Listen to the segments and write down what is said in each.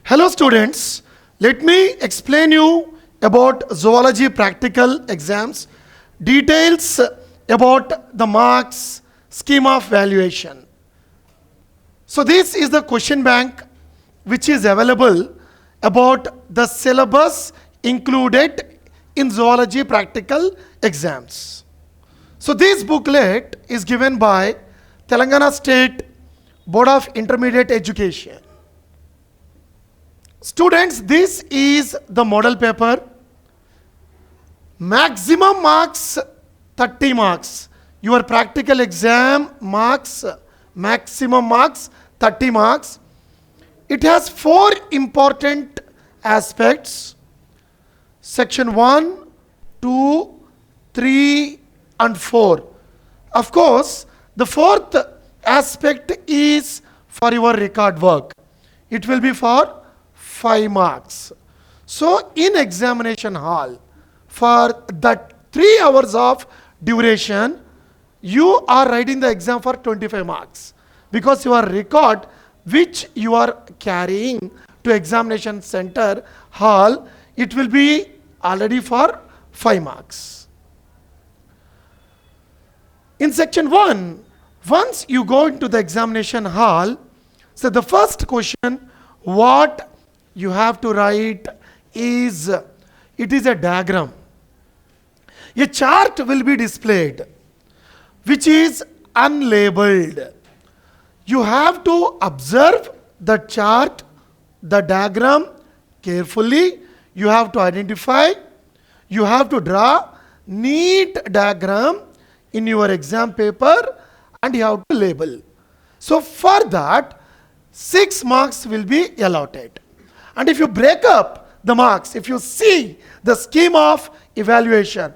Hello students, let me explain you about zoology practical exams, details about the marks, scheme of valuation. So this is the question bank which is available about the syllabus included in zoology practical exams. So this booklet is given by Telangana State Board of Intermediate Education. Students, this is the model paper. Maximum marks 30 marks. Your practical exam marks, maximum marks 30 marks. It has 4 important aspects. Section 1, 2, 3 and 4. Of course, the 4th aspect is for your record work. It will be for 5 marks. So in examination hall, for that 3 hours of duration, you are writing the exam for 25 marks. Because your record which you are carrying to examination center hall, it will be already for 5 marks. In section 1, once you go into the examination hall, so the first question, what you have to write is, it is a diagram. A chart will be displayed, which is unlabeled. You have to observe the chart, the diagram carefully. You have to identify. You have to draw neat diagram in your exam paper and you have to label. So for that, 6 marks will be allotted. And if you break up the marks, if you see the scheme of evaluation,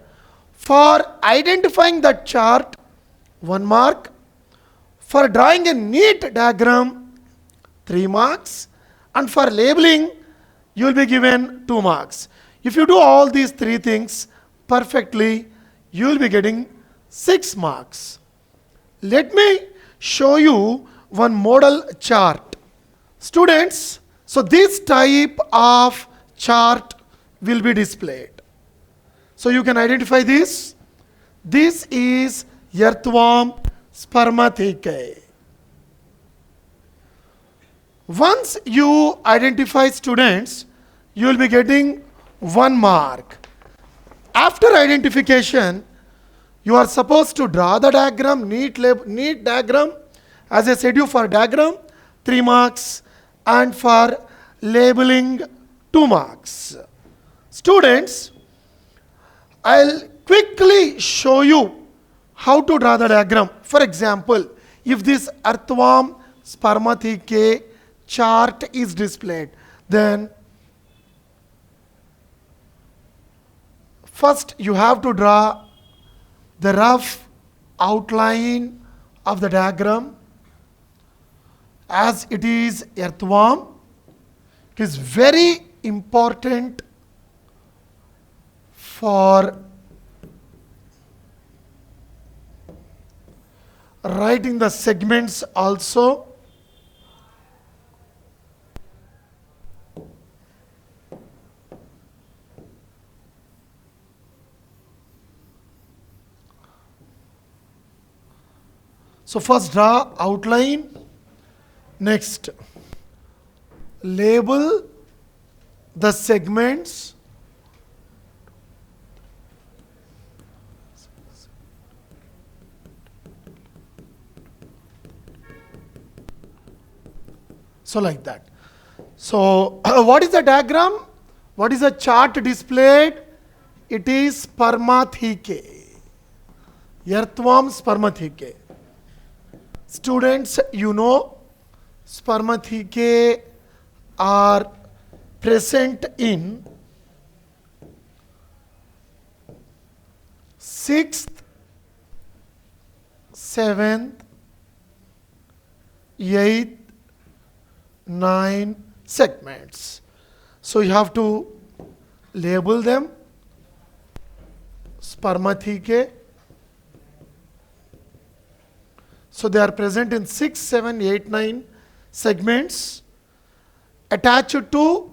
for identifying the chart, 1 mark. For drawing a neat diagram, 3 marks. And for labeling, you will be given 2 marks. If you do all these 3 things perfectly, you will be getting 6 marks. Let me show you one model chart. Students, so this type of chart will be displayed. So you can identify this. This is earthworm spermathecae. Once you identify, students, you will be getting 1 mark. After identification, you are supposed to draw the diagram, neat diagram. As I said you, for diagram, 3 marks. And for labeling, 2 marks. Students, I'll quickly show you how to draw the diagram. For example, if this earthworm spermathecae chart is displayed, then first you have to draw the rough outline of the diagram. As it is earthworm, it is very important for writing the segments also. So first draw outline. Next, label the segments. So like that. So what is the diagram? What is the chart displayed? It is spermathecae. Earthworm spermathecae. Students, you know, spermathecae are present in 6th, 7th, 8th, 9 segments. So you have to label them. Spermathecae. So they are present in 6, 7, 8, 9 segments. attached to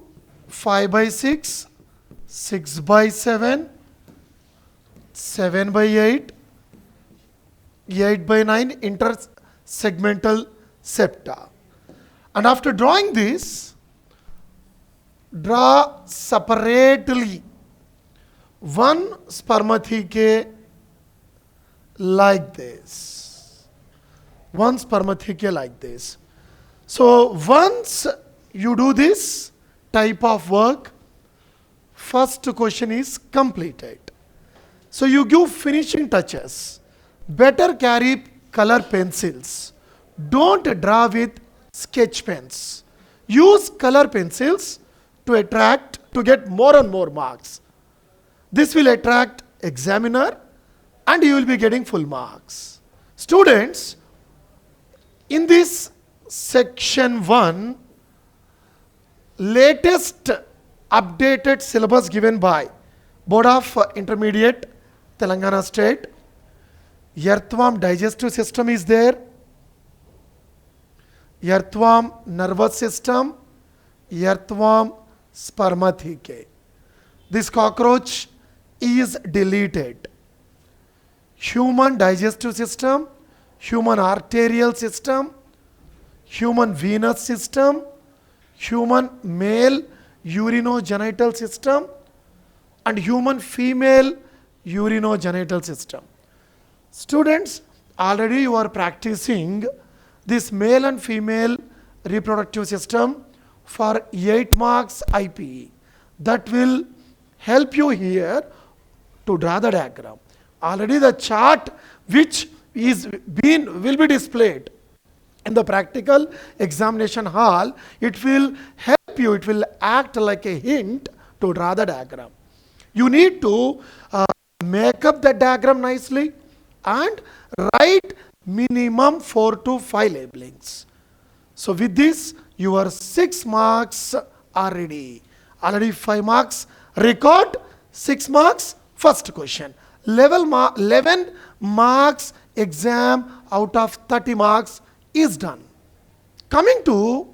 5 by 6, 6 by 7, 7 by 8, 8 by 9 intersegmental septa. And after drawing this, draw separately one spermatheca like this. One spermatheca like this. So once you do this type of work, first question is completed. So you give finishing touches. Better carry color pencils. Don't draw with sketch pens. Use color pencils to get more and more marks. This will attract examiner and you will be getting full marks. Students, in this section 1, latest updated syllabus given by Board of Intermediate, Telangana State, earthworm digestive system is there, earthworm nervous system, earthworm spermathecae. This cockroach is deleted. Human digestive system, human arterial system, human venous system, human male urinogenital system, and human female urinogenital system. Students, already you are practicing this male and female reproductive system for 8 marks IPE. That will help you here to draw the diagram. Already the chart which will be displayed in the practical examination hall, it will help you, it will act like a hint to draw the diagram. You need to make up the diagram nicely and write minimum 4 to 5 labelings. So with this, your 6 marks are ready. Already 5 marks record, 6 marks first question. 11 marks exam out of 30 marks is done. Coming to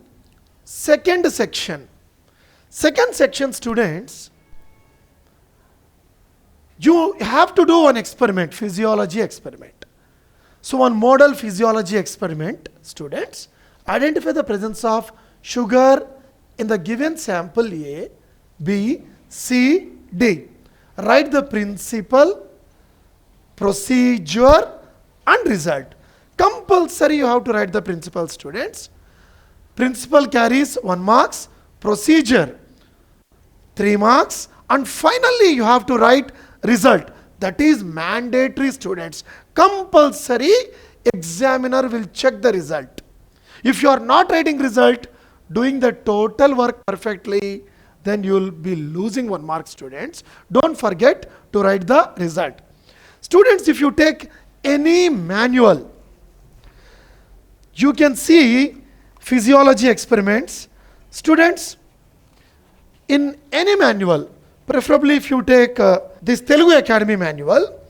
second section. Second section, students, you have to do an experiment, physiology experiment. So one model physiology experiment, students, identify the presence of sugar in the given sample A, B, C, D. Write the principle, procedure and result. Compulsory you have to write the principle, students. Principle carries 1 marks, procedure 3 marks, and finally you have to write result. That is mandatory, students. Compulsory, examiner will check the result. If you are not writing result, doing the total work perfectly, then you will be losing 1 mark, students. Don't forget to write the result. Students, if you take any manual, you can see physiology experiments. Students, in any manual, preferably if you take this Telugu Academy manual,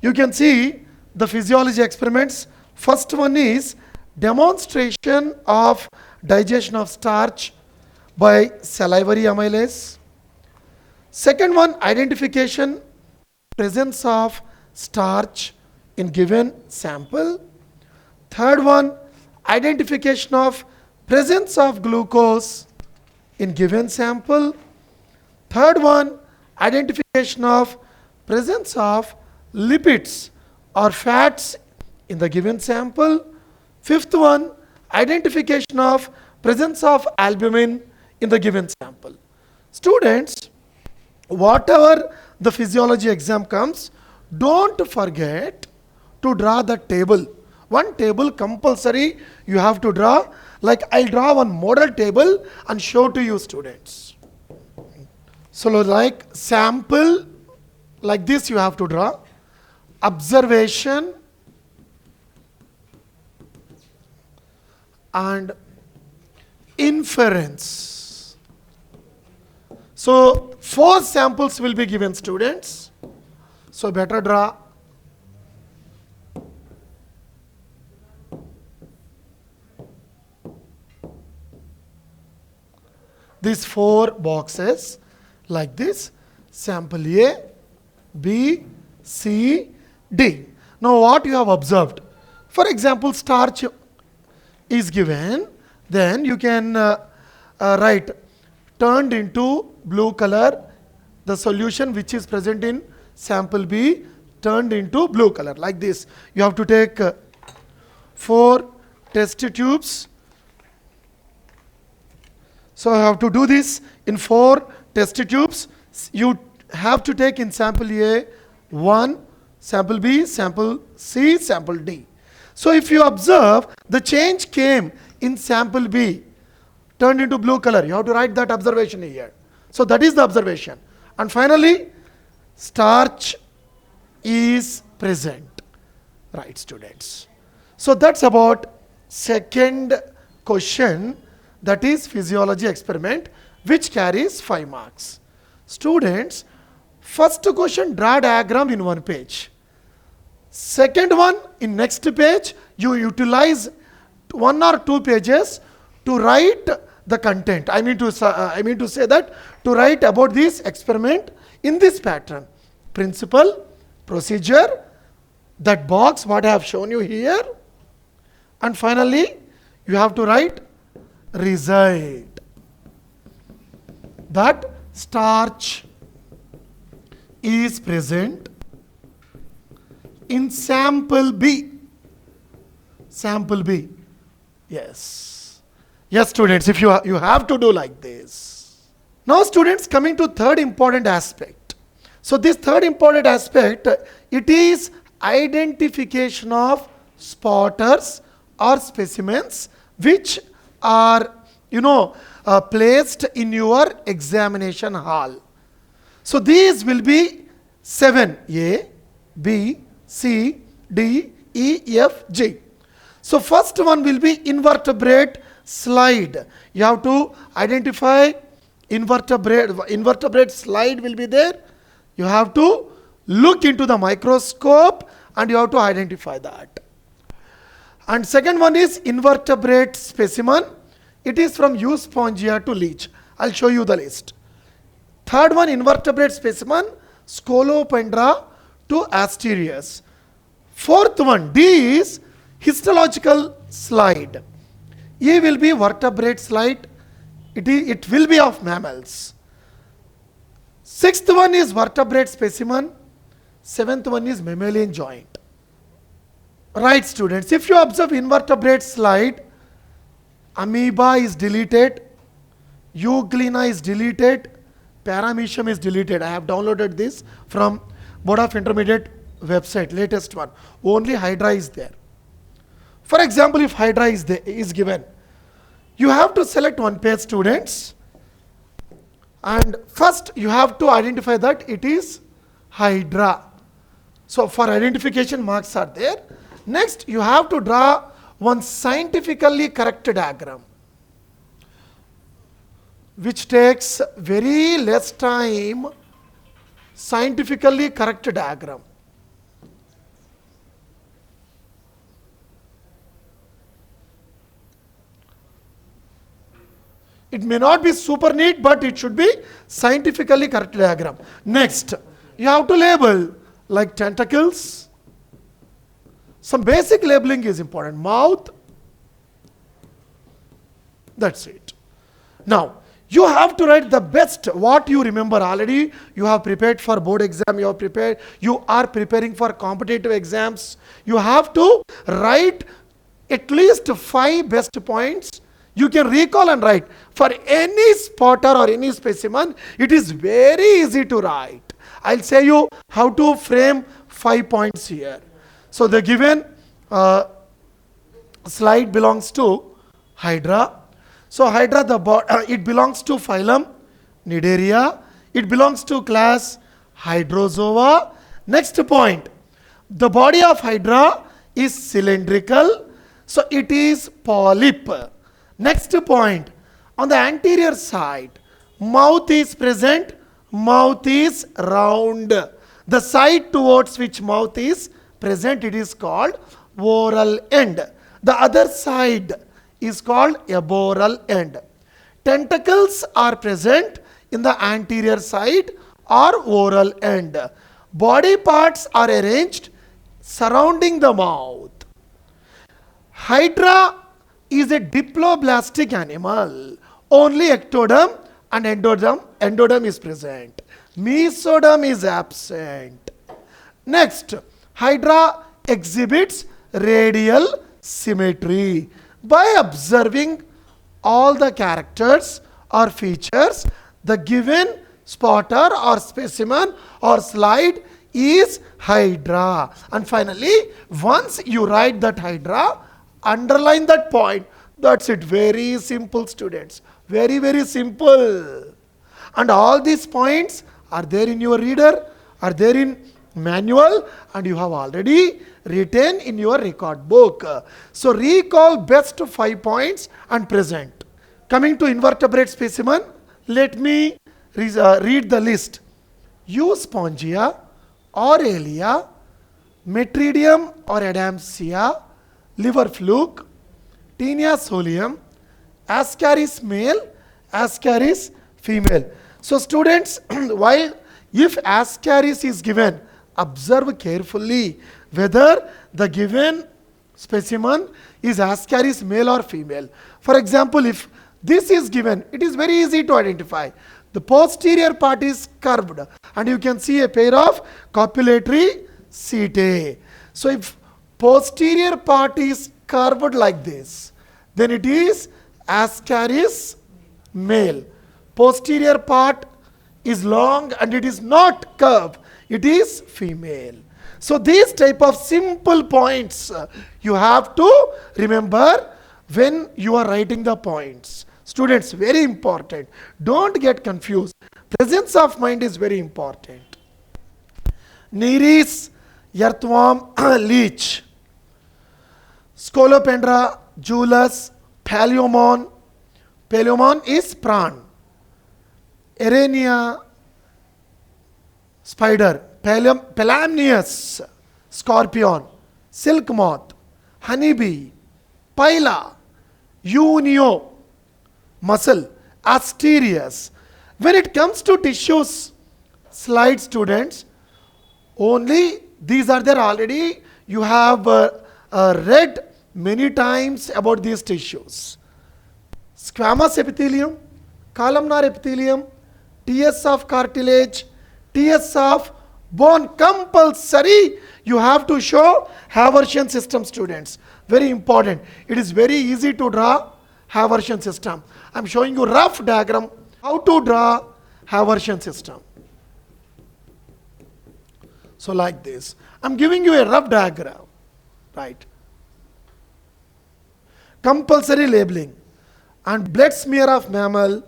you can see the physiology experiments. First one is demonstration of digestion of starch by salivary amylase. Second one, identification presence of starch in given sample. Third one, identification of presence of glucose in given sample. Third one, identification of presence of lipids or fats in the given sample. Fifth one, identification of presence of albumin in the given sample. Students, whatever the physiology exam comes, don't forget to draw the table. One table compulsory you have to draw. Like I'll draw one model table and show to you, students. So like sample, like this you have to draw. Observation and inference. So 4 samples will be given, students. So better draw. these 4 boxes like this. Sample A, B, C, D. Now what you have observed? For example, starch is given, then you can write turned into blue color, the solution which is present in sample B turned into blue color like this. You have to take 4 test tubes. So I have to do this in 4 test tubes. You have to take in sample A 1, sample B, sample C, sample D. So if you observe, the change came in sample B, turned into blue color. You have to write that observation here. So that is the observation. And finally, starch is present. Right, students. So that's about second question, that is physiology experiment, which carries 5 marks. Students, first question, draw diagram in 1 page. Second one, in next page, you utilize 1 or 2 pages to write the content. I mean to say that to write about this experiment in this pattern. Principle, procedure, that box what I have shown you here, and finally you have to write result. That starch is present in sample B. Sample B. Yes. Yes, students, if you have to do like this. Now, students, coming to third important aspect. So, this third important aspect, it is identification of spotters or specimens which are, placed in your examination hall. So, these will be 7, A, B, C, D, E, F, G. So, first one will be invertebrate slide. You have to identify invertebrate slide will be there. You have to look into the microscope and you have to identify that. And second one is invertebrate specimen. It is from Euspongia to leech. I'll show you the list. Third one, invertebrate specimen, Scolopendra to Asterias. Fourth one, D is histological slide. E will be vertebrate slide. It will be of mammals. Sixth one is vertebrate specimen. Seventh one is mammalian joint. Right, students, if you observe invertebrate slide, amoeba is deleted, euglena is deleted, paramecium is deleted. I have downloaded this from Board of Intermediate website, latest one. Only hydra is there. For example, if hydra is given, you have to select one page, students, and first you have to identify that it is hydra. So for identification, marks are there. Next, you have to draw one scientifically correct diagram, which takes very less time. Scientifically correct diagram. It may not be super neat, but it should be scientifically correct diagram. Next, you have to label like tentacles. Some basic labeling is important. Mouth. That's it. Now, you have to write the best what you remember already. You have prepared for board exam. You are preparing for competitive exams. You have to write at least 5 best points. You can recall and write. For any spotter or any specimen, it is very easy to write. I'll say you how to frame 5 points here. So the given slide belongs to hydra. So hydra, it belongs to phylum Cnidaria. It belongs to class Hydrozoa. Next point, the body of hydra is cylindrical, so it is polyp. Next point, on the anterior side, mouth is present, mouth is round. The side towards which mouth is present, it is called oral end. The other side is called aboral end. Tentacles are present in the anterior side or oral end. Body parts are arranged surrounding the mouth. Hydra is a diploblastic animal. Only ectoderm and endodem is present. Mesoderm is absent. Next, Hydra exhibits radial symmetry. By observing all the characters or features, the given spotter or specimen or slide is Hydra. And finally, once you write that Hydra, underline that point. That's it. Very simple, students. Very, very simple. And all these points are there in your reader, are there in manual, and you have already written in your record book. So recall best 5 points and present. Coming to invertebrate specimen, let me read the list. Euspongia, Aurelia, Metridium or Adamsia, liver fluke, Taenia solium, Ascaris male, Ascaris female. So students, while if Ascaris is given, observe carefully whether the given specimen is Ascaris male or female. For example, if this is given, it is very easy to identify. The posterior part is curved and you can see a pair of copulatory setae. So if posterior part is curved like this, then it is Ascaris male. Posterior part is long and it is not curved, it is female. So these type of simple points you have to remember when you are writing the points. Students, very important. Don't get confused. Presence of mind is very important. Nereis, earthworm, leech. Scolopendra, Julius, Paleomon. Paleomon is prawn. Arania, spider. Pelamnius, scorpion. Silk moth. Honeybee. Pila. Unio, mussel. Asterius. When it comes to tissues, slide students, only these are there already. You have read many times about these tissues. Squamous epithelium, columnar epithelium, TS of cartilage, TS of bone. Compulsory you have to show Haversian system, students. Very important. It is very easy to draw Haversian system. I am showing you rough diagram how to draw Haversian system. So like this. I am giving you a rough diagram. Right. Compulsory labeling. And blood smear of mammal,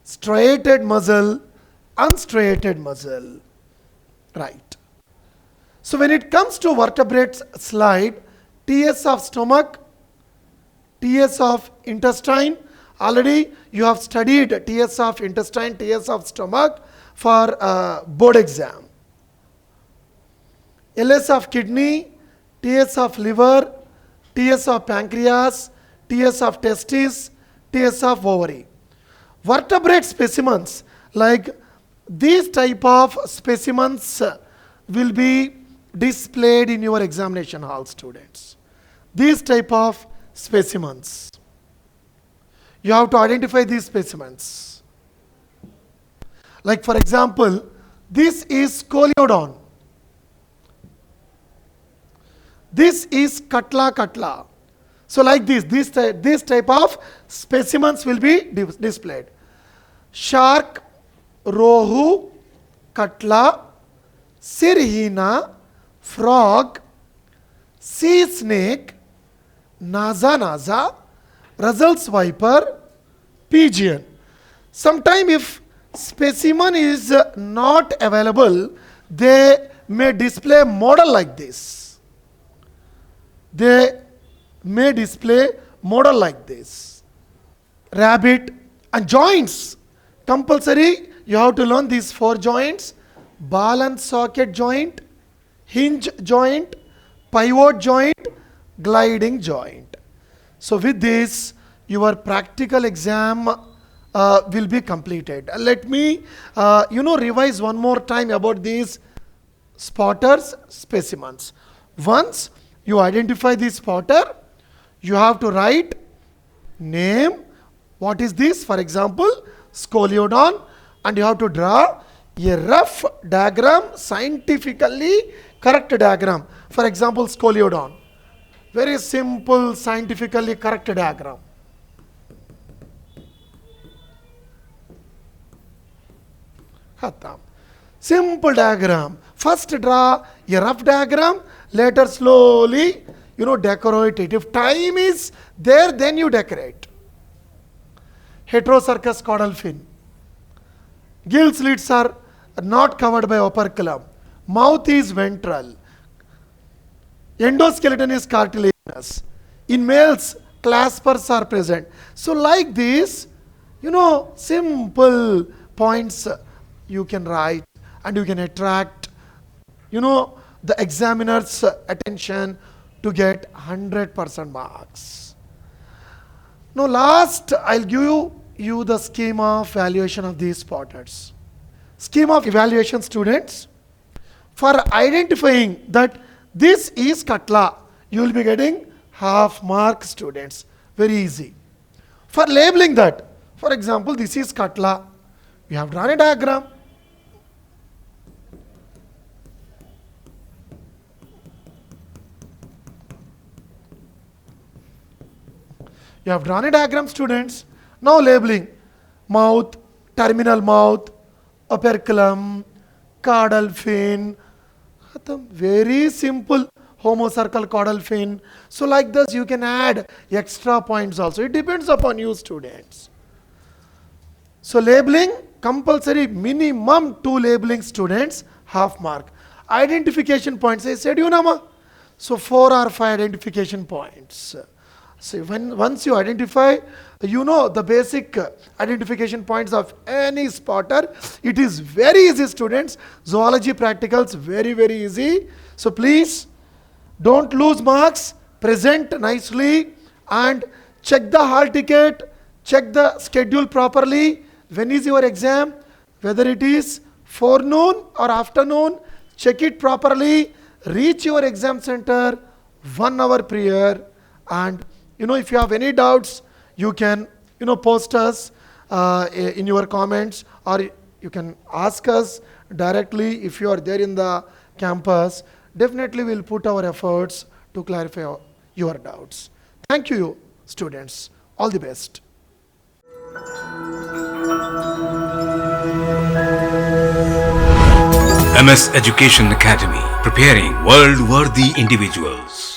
striated muscle, unstriated muscle. Right. So when it comes to vertebrates slide, TS of stomach, TS of intestine. Already you have studied TS of intestine, TS of stomach for board exam. LS of kidney, TS of liver, TS of pancreas, TS of testis, TS of ovary. Vertebrate specimens like these type of specimens will be displayed in your examination hall, students. These type of specimens. You have to identify these specimens. Like for example, this is Scoliodon. This is Katla. So like this type of specimens will be displayed. Shark, Rohu, Katla, Sirhina, frog, sea snake, naza, Russell's viper, pigeon. Sometime if specimen is not available, they may display model like this. They may display model like this. Rabbit and joints. Compulsory, you have to learn these 4 joints. Ball and socket joint, hinge joint, pivot joint, gliding joint. So with this, your practical exam will be completed. Let me, revise one more time about these spotters specimens. Once you identify the spotter, you have to write name. What is this? For example, scoliodon, and you have to draw a rough diagram, scientifically correct diagram. For example, scoliodon. Very simple, scientifically correct diagram. Simple diagram. First draw a rough diagram, later slowly, decorate it. If time is there, then you decorate. Heterocircus caudal fin. Gill slits are not covered by operculum. Mouth is ventral. Endoskeleton is cartilaginous. In males, claspers are present. So like this, simple points you can write, and you can attract, the examiner's attention to get 100% marks. Now last, I'll give you the scheme of evaluation of these spotters. Scheme of evaluation, students. For identifying that this is Katla, you will be getting half mark, students. Very easy. For labeling that, for example, this is Katla. We have drawn a diagram. You have drawn a diagram, students. Now labeling. Mouth, terminal mouth, operculum, caudal fin. Very simple. Homocircle caudal fin. So like this, you can add extra points also. It depends upon you, students. So labeling, compulsory minimum 2 labeling, students, half mark. Identification points, I said so 4 or 5 identification points. So once you identify, the basic identification points of any spotter, it is very easy, students. Zoology practicals, very, very easy. So please don't lose marks, present nicely, and check the hall ticket, check the schedule properly. When is your exam? Whether it is forenoon or afternoon, check it properly. Reach your exam center 1 hour prior, and if you have any doubts, you can post us in your comments, or you can ask us directly if you are there in the campus. Definitely we'll put our efforts to clarify your doubts. Thank you, students. All the best. MS Education Academy, preparing world-worthy individuals.